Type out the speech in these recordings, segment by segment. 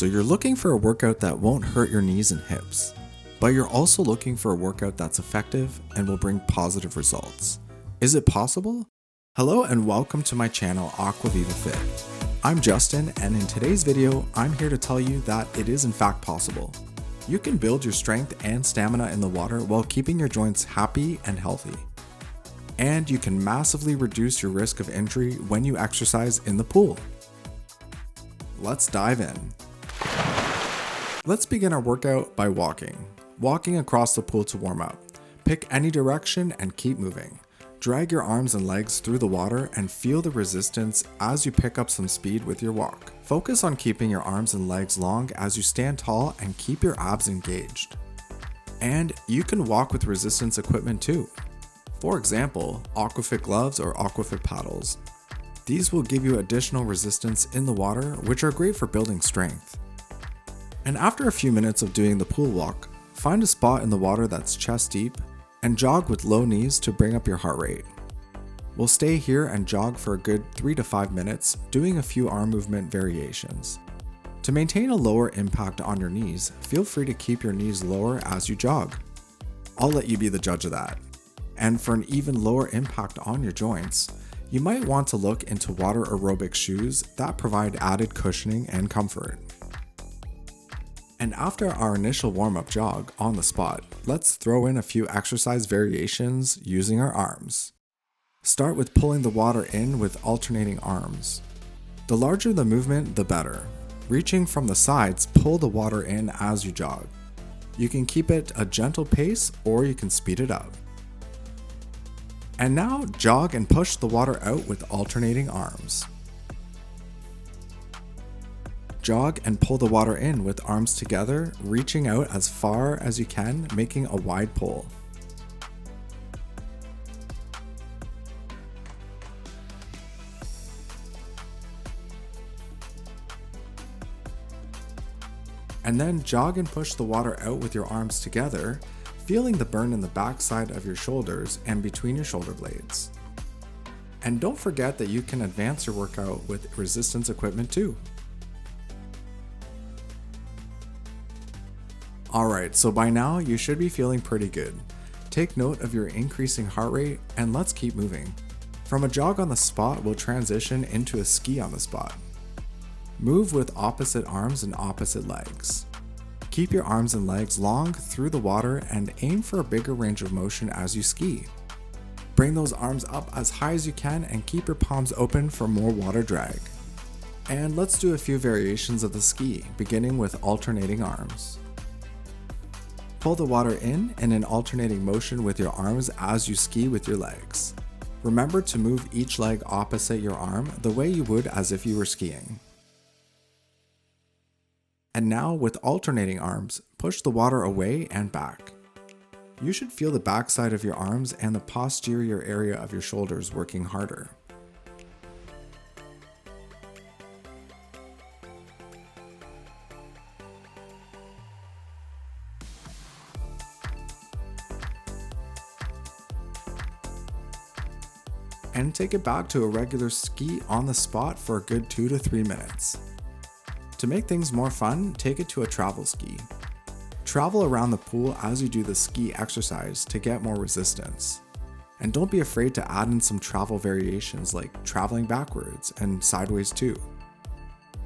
So you're looking for a workout that won't hurt your knees and hips, but you're also looking for a workout that's effective and will bring positive results. Is it possible? Hello and welcome to my channel Aquaviva Fit. I'm Justin, and in today's video, I'm here to tell you that it is in fact possible. You can build your strength and stamina in the water while keeping your joints happy and healthy. And you can massively reduce your risk of injury when you exercise in the pool. Let's dive in. Let's begin our workout by walking. Walking across the pool to warm up. Pick any direction and keep moving. Drag your arms and legs through the water and feel the resistance as you pick up some speed with your walk. Focus on keeping your arms and legs long as you stand tall and keep your abs engaged. And you can walk with resistance equipment too. For example, Aquafit gloves or Aquafit paddles. These will give you additional resistance in the water, which are great for building strength. And after a few minutes of doing the pool walk, find a spot in the water that's chest deep and jog with low knees to bring up your heart rate. We'll stay here and jog for a good 3 to 5 minutes, doing a few arm movement variations. To maintain a lower impact on your knees, feel free to keep your knees lower as you jog. I'll let you be the judge of that. And for an even lower impact on your joints, you might want to look into water aerobic shoes that provide added cushioning and comfort. And after our initial warm-up jog on the spot, let's throw in a few exercise variations using our arms. Start with pulling the water in with alternating arms. The larger the movement, the better. Reaching from the sides, pull the water in as you jog. You can keep it a gentle pace or you can speed it up. And now jog and push the water out with alternating arms. Jog and pull the water in with arms together, reaching out as far as you can, making a wide pull. And then jog and push the water out with your arms together, feeling the burn in the back side of your shoulders and between your shoulder blades. And don't forget that you can advance your workout with resistance equipment too. Alright, so by now you should be feeling pretty good. Take note of your increasing heart rate and let's keep moving. From a jog on the spot, we'll transition into a ski on the spot. Move with opposite arms and opposite legs. Keep your arms and legs long through the water and aim for a bigger range of motion as you ski. Bring those arms up as high as you can and keep your palms open for more water drag. And let's do a few variations of the ski, beginning with alternating arms. Pull the water in an alternating motion with your arms as you ski with your legs. Remember to move each leg opposite your arm the way you would as if you were skiing. And now with alternating arms, push the water away and back. You should feel the backside of your arms and the posterior area of your shoulders working harder. And take it back to a regular ski on the spot for a good 2 to 3 minutes. To make things more fun, take it to a travel ski. Travel around the pool as you do the ski exercise to get more resistance. And don't be afraid to add in some travel variations like traveling backwards and sideways too.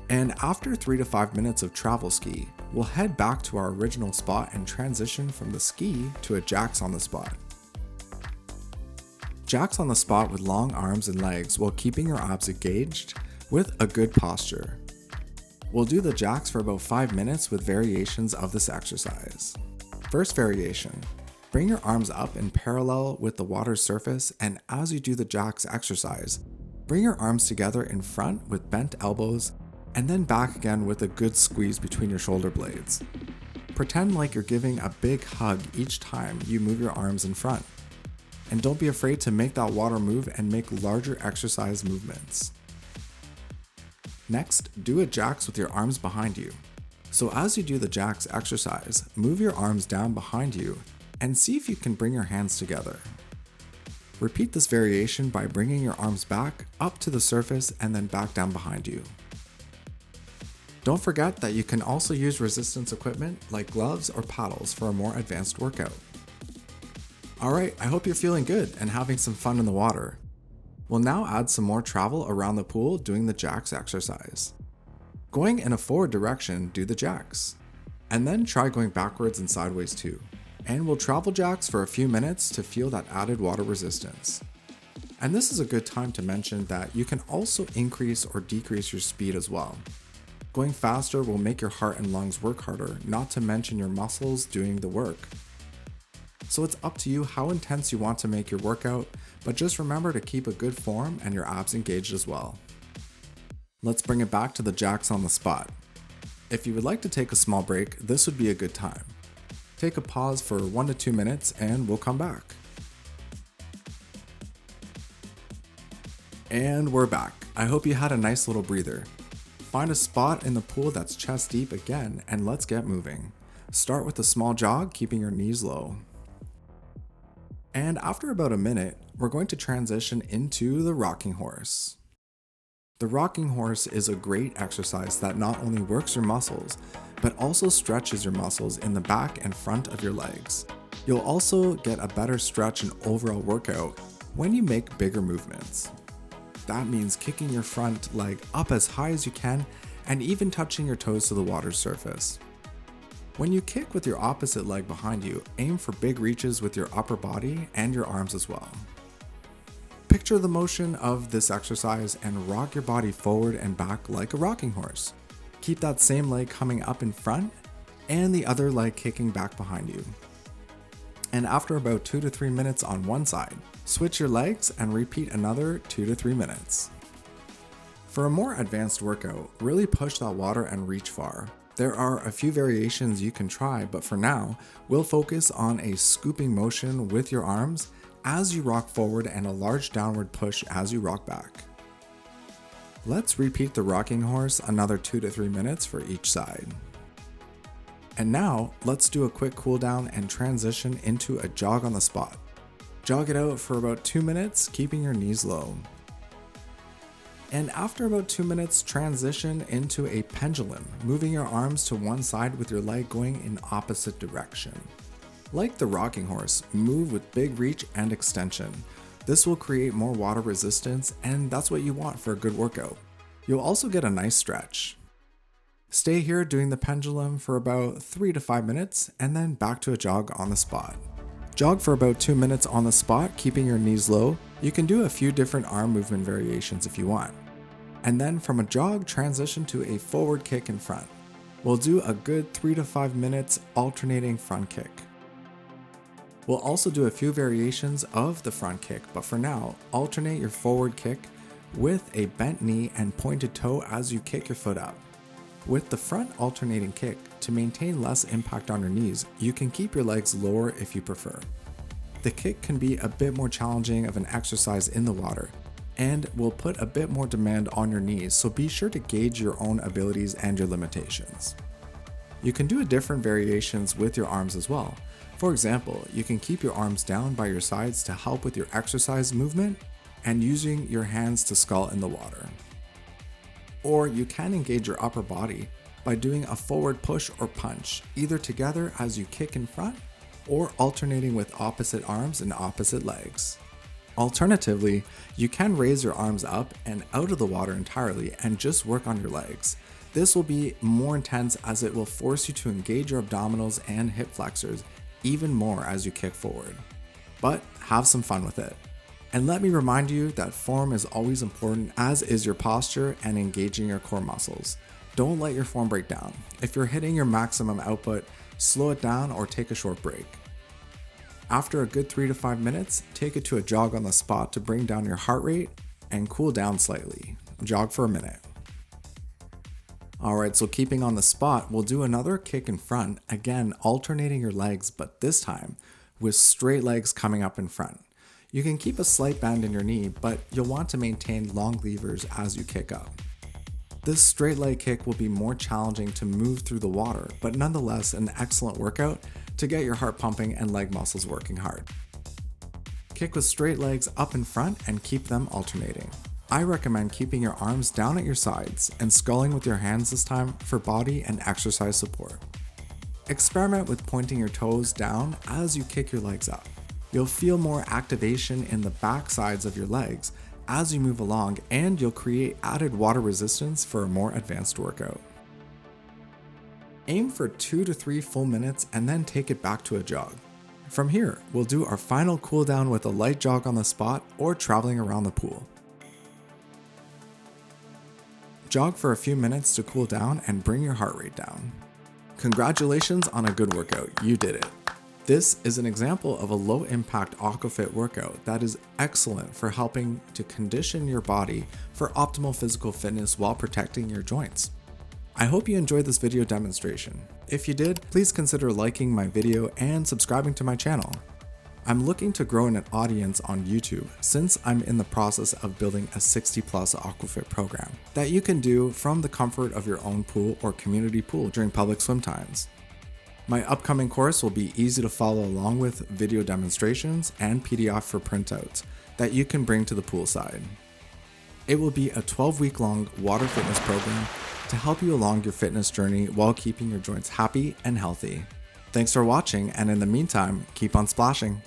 And after 3 to 5 minutes of travel ski, we'll head back to our original spot and transition from the ski to a Jax on the spot. Jax on the spot with long arms and legs while keeping your abs engaged with a good posture. We'll do the Jax for about 5 minutes with variations of this exercise. First variation, bring your arms up in parallel with the water's surface, and as you do the Jax exercise, bring your arms together in front with bent elbows and then back again with a good squeeze between your shoulder blades. Pretend like you're giving a big hug each time you move your arms in front. And don't be afraid to make that water move and make larger exercise movements. Next, do a Jax with your arms behind you. So as you do the Jax exercise, move your arms down behind you and see if you can bring your hands together. Repeat this variation by bringing your arms back up to the surface and then back down behind you. Don't forget that you can also use resistance equipment like gloves or paddles for a more advanced workout. Alright, I hope you're feeling good and having some fun in the water. We'll now add some more travel around the pool doing the Jax exercise. Going in a forward direction, do the Jax. And then try going backwards and sideways too. And we'll travel Jax for a few minutes to feel that added water resistance. And this is a good time to mention that you can also increase or decrease your speed as well. Going faster will make your heart and lungs work harder, not to mention your muscles doing the work. So it's up to you how intense you want to make your workout, but just remember to keep a good form and your abs engaged as well. Let's bring it back to the Jax on the spot. If you would like to take a small break, this would be a good time. Take a pause for 1 to 2 minutes and we'll come back. And we're back. I hope you had a nice little breather. Find a spot in the pool that's chest deep again and let's get moving. Start with a small jog, keeping your knees low. And after about a minute, we're going to transition into the rocking horse. The rocking horse is a great exercise that not only works your muscles, but also stretches your muscles in the back and front of your legs. You'll also get a better stretch and overall workout when you make bigger movements. That means kicking your front leg up as high as you can and even touching your toes to the water's surface. When you kick with your opposite leg behind you, aim for big reaches with your upper body and your arms as well. Picture the motion of this exercise and rock your body forward and back like a rocking horse. Keep that same leg coming up in front and the other leg kicking back behind you. And after about 2 to 3 minutes on one side, switch your legs and repeat another 2 to 3 minutes. For a more advanced workout, really push that water and reach far. There are a few variations you can try, but for now, we'll focus on a scooping motion with your arms as you rock forward and a large downward push as you rock back. Let's repeat the rocking horse another 2 to 3 minutes for each side. And now, let's do a quick cool down and transition into a jog on the spot. Jog it out for about 2 minutes, keeping your knees low. And after about 2 minutes, transition into a pendulum, moving your arms to one side with your leg going in opposite direction. Like the rocking horse, move with big reach and extension. This will create more water resistance, and that's what you want for a good workout. You'll also get a nice stretch. Stay here doing the pendulum for about 3 to 5 minutes, and then back to a jog on the spot. Jog for about 2 minutes on the spot, keeping your knees low. You can do a few different arm movement variations if you want. And then from a jog, transition to a forward kick in front. We'll do a good 3 to 5 minutes alternating front kick. We'll also do a few variations of the front kick, but for now, alternate your forward kick with a bent knee and pointed toe as you kick your foot up. With the front alternating kick, to maintain less impact on your knees, you can keep your legs lower if you prefer. The kick can be a bit more challenging of an exercise in the water, and will put a bit more demand on your knees, so be sure to gauge your own abilities and your limitations. You can do different variations with your arms as well. For example, you can keep your arms down by your sides to help with your exercise movement and using your hands to scull in the water. Or you can engage your upper body by doing a forward push or punch, either together as you kick in front or alternating with opposite arms and opposite legs. Alternatively, you can raise your arms up and out of the water entirely and just work on your legs. This will be more intense as it will force you to engage your abdominals and hip flexors even more as you kick forward. But have some fun with it. And let me remind you that form is always important, as is your posture and engaging your core muscles. Don't let your form break down. If you're hitting your maximum output, slow it down or take a short break. After a good 3 to 5 minutes, take it to a jog on the spot to bring down your heart rate and cool down slightly. Jog for a minute. Alright, so keeping on the spot, we'll do another kick in front, again alternating your legs, but this time with straight legs coming up in front. You can keep a slight bend in your knee, but you'll want to maintain long levers as you kick up. This straight leg kick will be more challenging to move through the water, but nonetheless an excellent workout to get your heart pumping and leg muscles working hard. Kick with straight legs up in front and keep them alternating. I recommend keeping your arms down at your sides and sculling with your hands this time for body and exercise support. Experiment with pointing your toes down as you kick your legs up. You'll feel more activation in the back sides of your legs as you move along, and you'll create added water resistance for a more advanced workout. Aim for 2 to 3 full minutes and then take it back to a jog. From here, we'll do our final cool down with a light jog on the spot or traveling around the pool. Jog for a few minutes to cool down and bring your heart rate down. Congratulations on a good workout, you did it. This is an example of a low impact Aquafit workout that is excellent for helping to condition your body for optimal physical fitness while protecting your joints. I hope you enjoyed this video demonstration. If you did, please consider liking my video and subscribing to my channel. I'm looking to grow an audience on YouTube since I'm in the process of building a 60+ Aquafit program that you can do from the comfort of your own pool or community pool during public swim times. My upcoming course will be easy to follow along with video demonstrations and PDF for printouts that you can bring to the poolside. It will be a 12-week long water fitness program to help you along your fitness journey while keeping your joints happy and healthy. Thanks for watching, and in the meantime, keep on splashing.